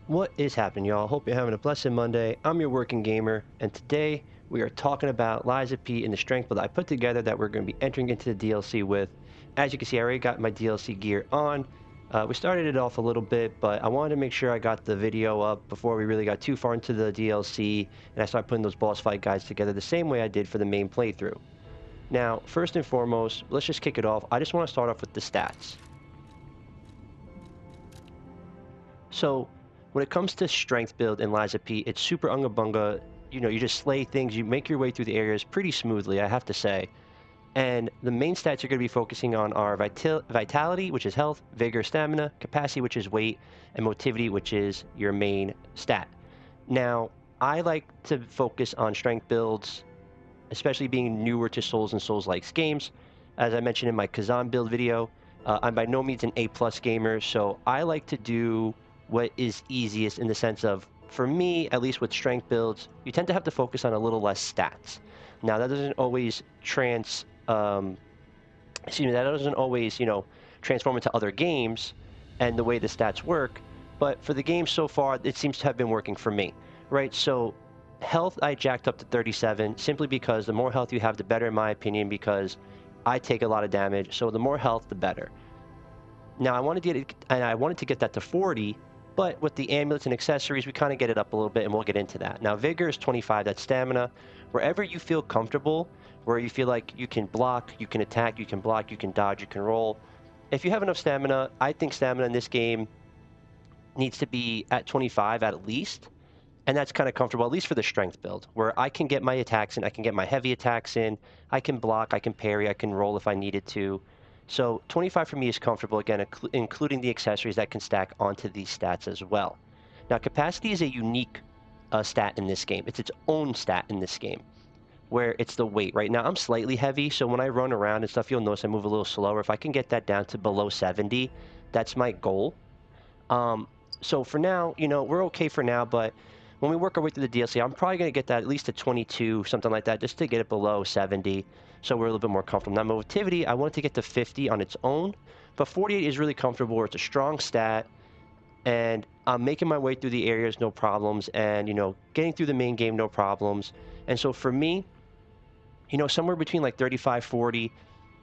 What is happening, y'all? Hope you're having a blessed Monday. I'm your working gamer, and today we are talking about Liza P and the strength build I put together that we're going to be entering into the DLC with. As you can see, I already got my DLC gear on. We started it off a little bit, but I wanted to make sure I got the video up before we really got too far into the DLC, and I started putting those boss fight guides together the same way I did for the main playthrough. Now, first and foremost, let's just kick it off. I just want to start off with the stats. So, when it comes to strength build in Liza P, it's super unga bunga. You know, you just slay things, you make your way through the areas pretty smoothly, I have to say. And the main stats you're going to be focusing on are vitality, which is health, vigor, stamina, capacity, which is weight, and motivity, which is your main stat. Now, I like to focus on strength builds, especially being newer to Souls and Souls-like games. As I mentioned in my Kazan build video, I'm by no means an A+ gamer, so I like to do what is easiest in the sense of, for me, at least with strength builds, you tend to have to focus on a little less stats. Now, that doesn't always that doesn't always, transform into other games and the way the stats work, but for the game so far, it seems to have been working for me, right? So health, I jacked up to 37 simply because the more health you have, the better, in my opinion, because I take a lot of damage, so the more health, the better. Now, I wanted to get that to 40, but with the amulets and accessories, we kind of get it up a little bit, and we'll get into that. Now, vigor is 25, that's stamina. Wherever you feel comfortable, where you feel like you can block, you can attack, you can block, you can dodge, you can roll. If you have enough stamina, I think stamina in this game needs to be at 25 at least, and that's kind of comfortable, at least for the strength build, where I can get my attacks in, I can get my heavy attacks in, I can block, I can parry, I can roll if I needed to. So 25 for me is comfortable, again, including the accessories that can stack onto these stats as well. Now, capacity is a unique stat in this game. It's its own stat in this game, where it's the weight. Right now, I'm slightly heavy, so when I run around and stuff, you'll notice I move a little slower. If I can get that down to below 70, that's my goal. So for now, we're okay for now, but when we work our way through the DLC, I'm probably going to get that at least to 22, something like that, just to get it below 70, so we're a little bit more comfortable. Now, motivity, I want to get to 50 on its own, but 48 is really comfortable. It's a strong stat, and I'm making my way through the areas, no problems, and, getting through the main game, no problems. And so for me, somewhere between like 35, 40,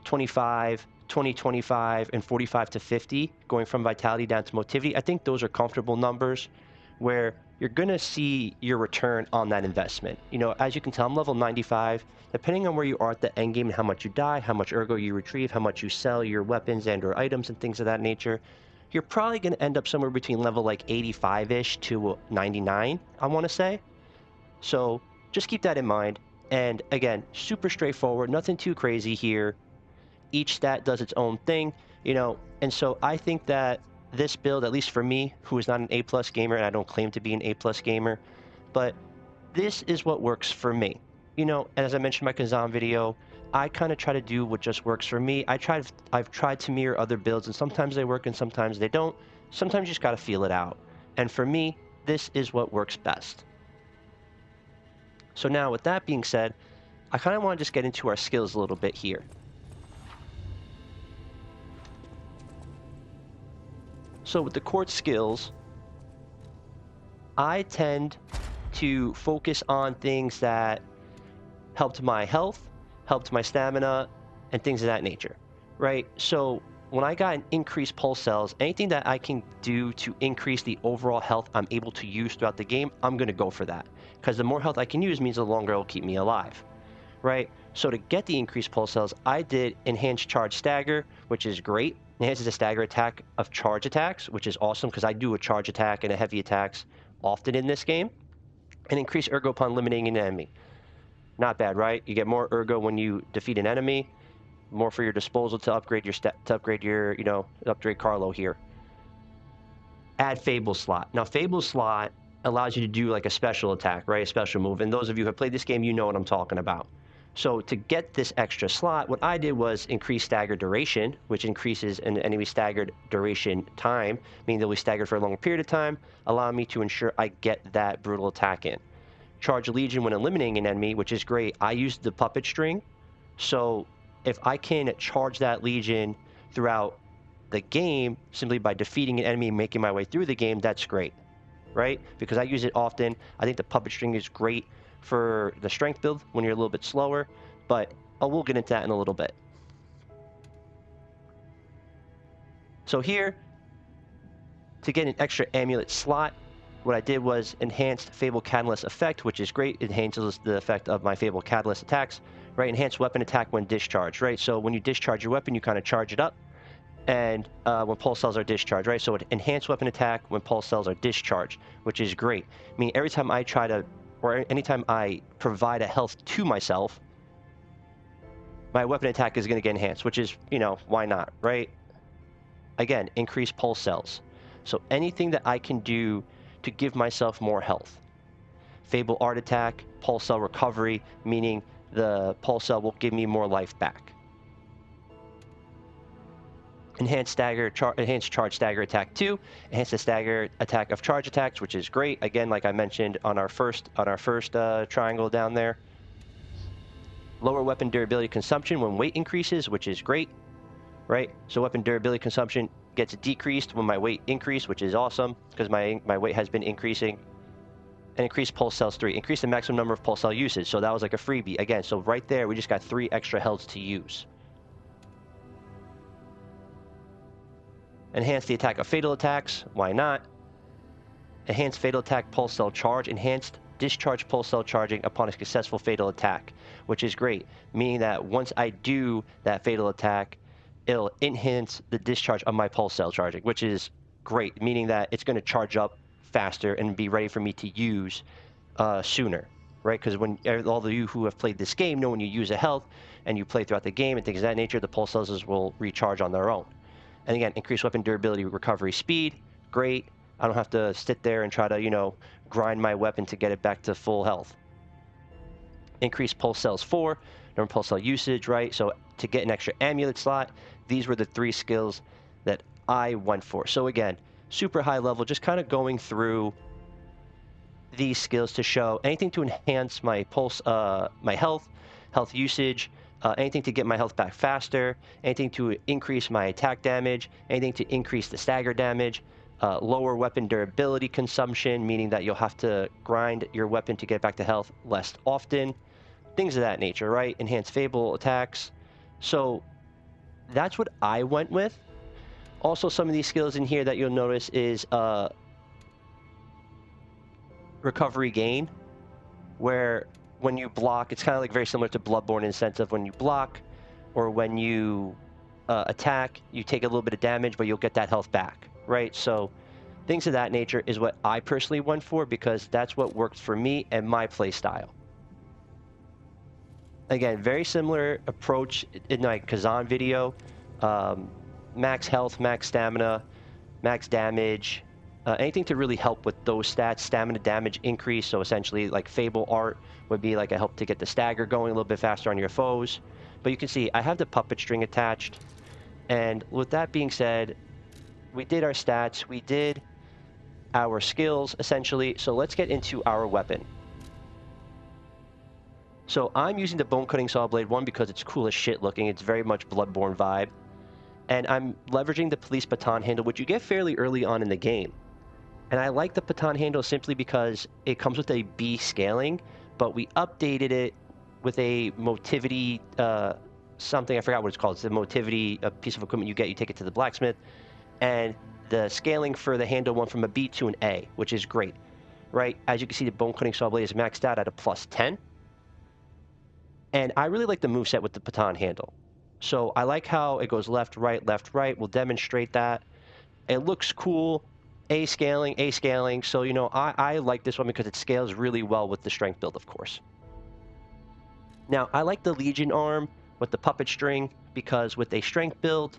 25, 20, 25, and 45 to 50, going from vitality down to motivity, I think those are comfortable numbers where you're going to see your return on that investment. As you can tell, I'm level 95. Depending on where you are at the end game and how much you die, how much ergo you retrieve, how much you sell your weapons and or items and things of that nature, you're probably going to end up somewhere between level like 85-ish to 99, I want to say. So just keep that in mind. And again, super straightforward, nothing too crazy here. Each stat does its own thing, and so I think that this build, at least for me, who is not an A+ gamer, and I don't claim to be an A+ gamer, but this is what works for me. As I mentioned in my Kazan video, I kind of try to do what just works for me. I've tried to mirror other builds, and sometimes they work and sometimes they don't. Sometimes you just got to feel it out. And for me, this is what works best. So now, with that being said, I kind of want to just get into our skills a little bit here. So with the Quartz skills, I tend to focus on things that helped my health, helped my stamina, and things of that nature, right? So when I got an increased pulse cells, anything that I can do to increase the overall health I'm able to use throughout the game, I'm going to go for that. Because the more health I can use means the longer it'll keep me alive, right? So to get the increased pulse cells, I did enhanced charge stagger, which is great. Enhances the stagger attack of charge attacks, which is awesome because I do a charge attack and a heavy attacks often in this game. And increase ergo upon eliminating an enemy. Not bad, right? You get more ergo when you defeat an enemy, more for your disposal to upgrade your upgrade Carlo here. Add Fable slot. Now, Fable slot allows you to do like a special attack, right? A special move. And those of you who have played this game, you know what I'm talking about. So to get this extra slot, what I did was increase stagger duration, which increases an enemy staggered duration time, meaning they'll be staggered for a longer period of time, allowing me to ensure I get that brutal attack in. Charge Legion when eliminating an enemy, which is great. I used the puppet string, so if I can charge that Legion throughout the game simply by defeating an enemy and making my way through the game, that's great. right? Because I use it often. I think the puppet string is great for the strength build when you're a little bit slower, but we'll get into that in a little bit. So here, to get an extra amulet slot, what I did was enhanced Fable Catalyst effect, which is great. It enhances the effect of my Fable Catalyst attacks, right? Enhanced weapon attack when discharged, right? So when you discharge your weapon, you kind of charge it up, and when pulse cells are discharged, right? So it enhanced weapon attack when pulse cells are discharged, which is great. I mean, every time I try to, or anytime I provide a health to myself, my weapon attack is going to get enhanced, which is, you know, why not, right? Again, increase pulse cells. So anything that I can do to give myself more health. Fable Art Attack, Pulse Cell Recovery, meaning the Pulse Cell will give me more life back. Enhanced Charge Stagger Attack 2, enhance the Stagger Attack of Charge Attacks, which is great. Again, like I mentioned on our first triangle down there. Lower weapon durability consumption when weight increases, which is great, right? So weapon durability consumption gets decreased when my weight increases, which is awesome because my weight has been increasing. And increase pulse cells 3, increase the maximum number of pulse cell usage. So that was like a freebie again. So right there, we just got 3 extra healths to use. Enhance the attack of fatal attacks. Why not? Enhance fatal attack pulse cell charge. Enhanced discharge pulse cell charging upon a successful fatal attack, which is great. Meaning that once I do that fatal attack, it'll enhance the discharge of my pulse cell charging, which is great. Meaning that it's going to charge up faster and be ready for me to use sooner, right? Because when all of you who have played this game know when you use a health and you play throughout the game and things of that nature, the pulse cells will recharge on their own. And again, increase weapon durability, recovery speed, great. I don't have to sit there and try to, you know, grind my weapon to get it back to full health. Increase pulse cells 4, number pulse cell usage, right? So to get an extra amulet slot, these were the 3 skills that I went for. So again, super high level, just kind of going through these skills to show anything to enhance my pulse, my health usage, anything to get my health back faster, anything to increase my attack damage, anything to increase the stagger damage, lower weapon durability consumption, meaning that you'll have to grind your weapon to get back to health less often, things of that nature, right? Enhance Fable attacks. So that's what I went with. Also, some of these skills in here that you'll notice is recovery gain, where when you block, it's kind of like very similar to Bloodborne in the sense of when you block or when you attack, you take a little bit of damage, but you'll get that health back, right? So things of that nature is what I personally went for because that's what worked for me and my play style. Again, very similar approach in my Kazan video. Max health, max stamina, max damage, anything to really help with those stats. Stamina damage increase, so essentially like Fable Art would be like a help to get the stagger going a little bit faster on your foes. But you can see I have the puppet string attached, and with that being said, we did our stats, we did our skills essentially, so let's get into our weapon. So I'm using the Bone Cutting Saw Blade 1 because it's cool as shit looking. It's very much Bloodborne vibe. And I'm leveraging the police baton handle, which you get fairly early on in the game. And I like the baton handle simply because it comes with a B scaling, but we updated it with a motivity, something, I forgot what it's called. It's a motivity, a piece of equipment you get, you take it to the blacksmith. And the scaling for the handle went from a B to an A, which is great, right? As you can see, the Bone Cutting Saw Blade is maxed out at a +10. And I really like the moveset with the baton handle. So I like how it goes left, right. We'll demonstrate that. It looks cool. A scaling. So, you know, I like this one because it scales really well with the strength build, of course. Now, I like the Legion arm with the puppet string because with a strength build,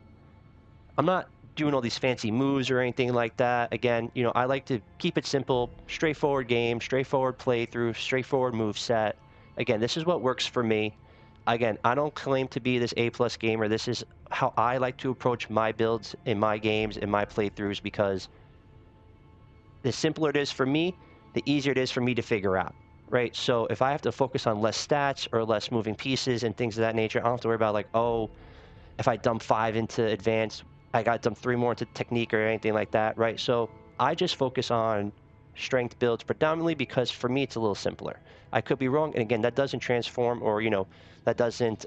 I'm not doing all these fancy moves or anything like that. Again, you know, I like to keep it simple, straightforward game, straightforward playthrough, straightforward move set. Again, this is what works for me. Again, I don't claim to be this A+ gamer. This is how I like to approach my builds in my games, in my playthroughs, because the simpler it is for me, the easier it is for me to figure out, right? So if I have to focus on less stats or less moving pieces and things of that nature, I don't have to worry about like, oh, if I dump 5 into advanced, I got to dump 3 more into technique or anything like that, right? So I just focus on strength builds predominantly because for me it's a little simpler. I could be wrong, and again, that doesn't transform, or that doesn't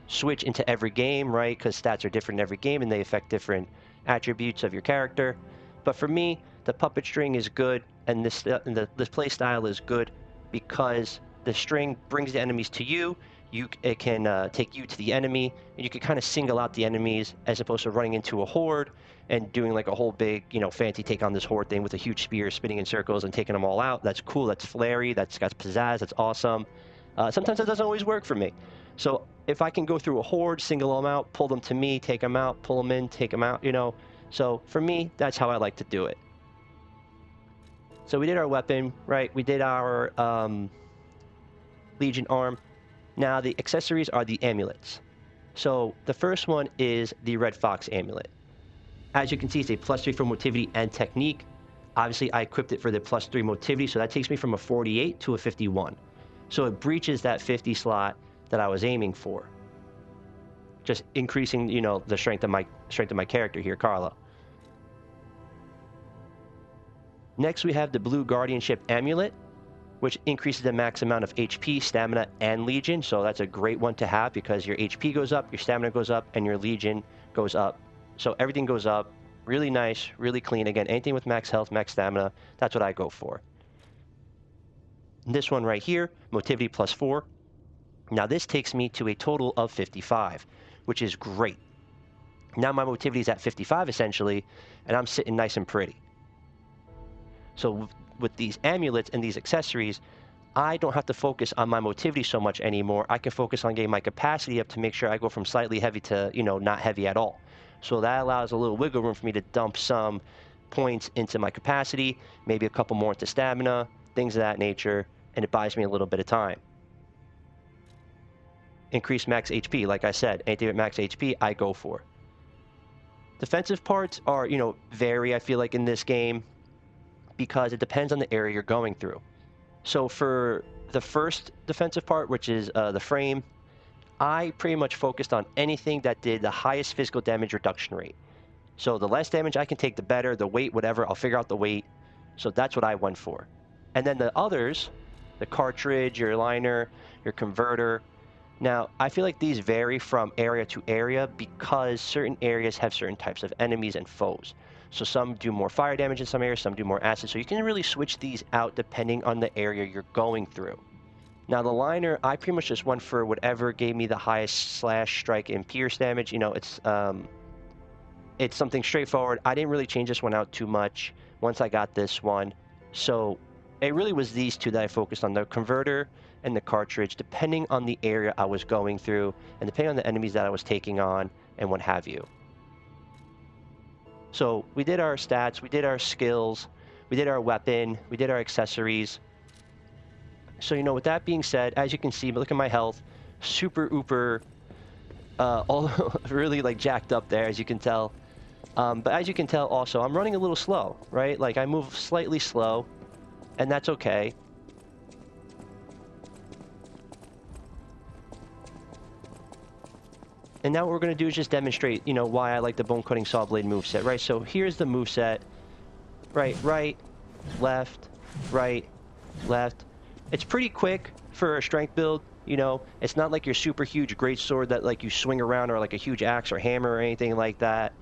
switch into every game, right? Because stats are different in every game and they affect different attributes of your character. But for me, the puppet string is good, and this play style is good because the string brings the enemies to you. It can take you to the enemy, and you can kind of single out the enemies as opposed to running into a horde and doing like a whole big, fancy take on this horde thing with a huge spear spinning in circles and taking them all out. That's cool. That's flary. That's got pizzazz. That's awesome. Sometimes that doesn't always work for me. So if I can go through a horde, single them out, pull them to me, take them out, pull them in, take them out, So for me, that's how I like to do it. So we did our weapon, right? We did our Legion arm. Now the accessories are the amulets. So the first one is the Red Fox amulet. As you can see, it's a +3 for motivity and technique. Obviously, I equipped it for the +3 motivity, so that takes me from a 48 to a 51. So it breaches that 50 slot that I was aiming for. Just increasing, the strength of my character here, Carlo. Next, we have the Blue Guardianship amulet, which increases the max amount of HP, stamina, and Legion. So that's a great one to have because your HP goes up, your stamina goes up, and your Legion goes up. So everything goes up. Really nice, really clean. Again, anything with max health, max stamina, that's what I go for. This one right here, motivity +4. Now this takes me to a total of 55, which is great. Now my motivity is at 55 essentially, and I'm sitting nice and pretty. So with these amulets and these accessories, I don't have to focus on my motivity so much anymore. I can focus on getting my capacity up to make sure I go from slightly heavy to, not heavy at all. So that allows a little wiggle room for me to dump some points into my capacity, maybe a couple more into stamina, things of that nature, and it buys me a little bit of time. Increase max HP, like I said, anything with max HP, I go for. Defensive parts are, vary, I feel like, in this game, because it depends on the area you're going through. So for the first defensive part, which is the frame, I pretty much focused on anything that did the highest physical damage reduction rate. So the less damage I can take, the better. The weight, whatever, I'll figure out the weight. So that's what I went for. And then the others, the cartridge, your liner, your converter. Now, I feel like these vary from area to area because certain areas have certain types of enemies and foes. So some do more fire damage in some areas, some do more acid. So you can really switch these out depending on the area you're going through. Now the liner, I pretty much just went for whatever gave me the highest slash, strike, and pierce damage. It's something straightforward. I didn't really change this one out too much once I got this one. So it really was these two that I focused on, the converter and the cartridge, depending on the area I was going through and depending on the enemies that I was taking on and what have you. So we did our stats, we did our skills, we did our weapon, we did our accessories. So, with that being said, as you can see, look at my health, super ooper, all really like jacked up there, as you can tell. But as you can tell also, I'm running a little slow, right? Like I move slightly slow, and that's okay. And now what we're going to do is just demonstrate, why I like the bone cutting saw blade moveset, right? So here's the moveset. Right, left, right, left. It's pretty quick for a strength build, It's not like your super huge great sword that like you swing around or like a huge axe or hammer or anything like that.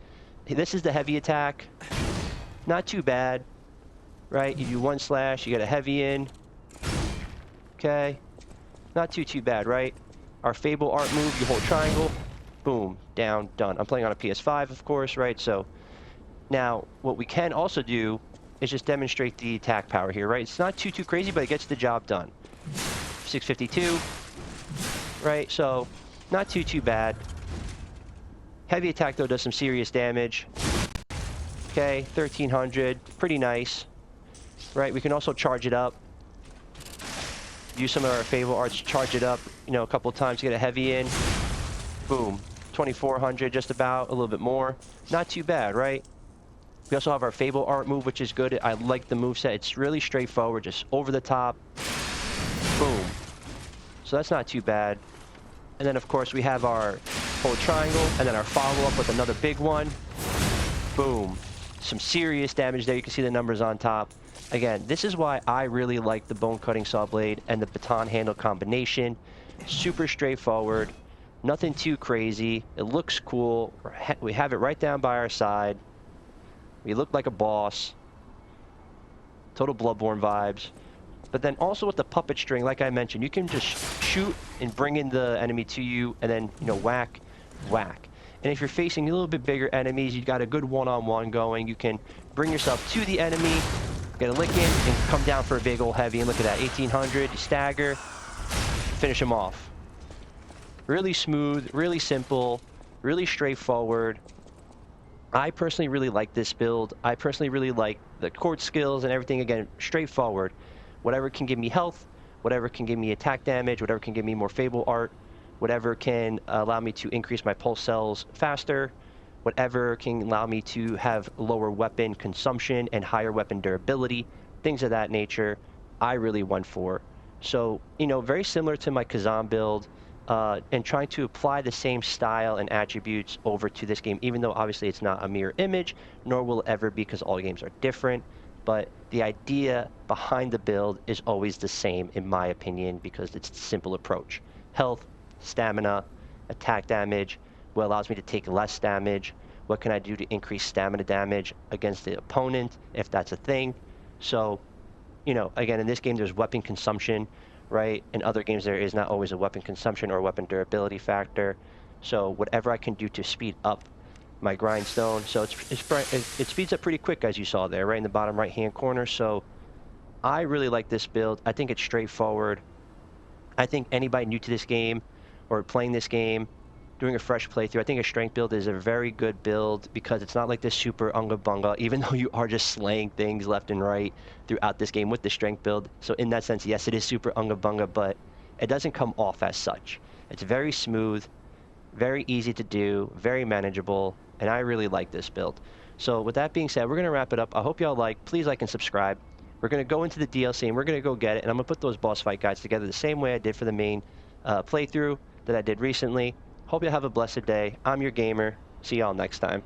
This is the heavy attack. Not too bad, right? You do one slash, you get a heavy in. Okay. Not too bad, right? Our Fable art move, you hold triangle. Boom, down, done. I'm playing on a PS5, of course, right? So now what we can also do is just demonstrate the attack power here, right? It's not too crazy, but it gets the job done. 652, right? So not too bad. Heavy attack, though, does some serious damage. Okay, 1300, pretty nice, right? We can also charge it up. Use some of our Fable arts, charge it up, a couple of times to get a heavy in. Boom. 2400, just about, a little bit more. Not too bad, right? We also have our Fable art move, which is good. I like the moveset. It's really straightforward, just over the top. Boom. So that's not too bad. And then, of course, we have our hold triangle, and then our follow-up with another big one. Boom. some serious damage there. You can see the numbers on top. Again, this is why I really like the bone cutting saw blade and the baton handle combination. Super straightforward, nothing too crazy. It looks cool. We have it right down by our side. We look like a boss. Total Bloodborne vibes. But then also with the puppet string, like I mentioned, you can just shoot and bring in the enemy to you, and then, you know, whack, whack. And if you're facing a little bit bigger enemies, you've got a good one-on-one going. You can bring yourself to the enemy, get a lick in, and come down for a big old heavy. And look at that, 1800, you stagger, finish him off. Really smooth, really simple, really straightforward. I personally really like this build. I personally really like the Quartz skills and everything. Again, straightforward. Whatever can give me health, whatever can give me attack damage, whatever can give me more Fable art, whatever can allow me to increase my pulse cells faster, whatever can allow me to have lower weapon consumption and higher weapon durability, things of that nature, I really went for. So, you know, very similar to my Kazan build, and trying to apply the same style and attributes over to this game, even though obviously it's not a mirror image, nor will it ever be, because all games are different. But the idea behind the build is always the same, in my opinion, because it's a simple approach. Health, stamina, attack damage, what allows me to take less damage, what can I do to increase stamina damage against the opponent, if that's a thing. So, you know, again, in this game there's weapon consumption, right? In other games there is not always a weapon consumption or a weapon durability factor. So whatever I can do to speed up my grindstone, so it speeds up pretty quick, as you saw there, right in the bottom right hand corner. So I really like this build. I think it's straightforward. I think anybody new to this game or playing this game, doing a fresh playthrough, I think a strength build is a very good build, because it's not like this super unga bunga, even though you are just slaying things left and right throughout this game with the strength build. So in that sense, yes, it is super unga bunga, but it doesn't come off as such. It's very smooth, very easy to do, very manageable, and I really like this build. So with that being said, we're going to wrap it up. I hope y'all please like and subscribe. We're going to go into the DLC and we're going to go get it, and I'm going to put those boss fight guides together the same way I did for the main playthrough that I did recently. Hope you have a blessed day. I'm your gamer. See y'all next time.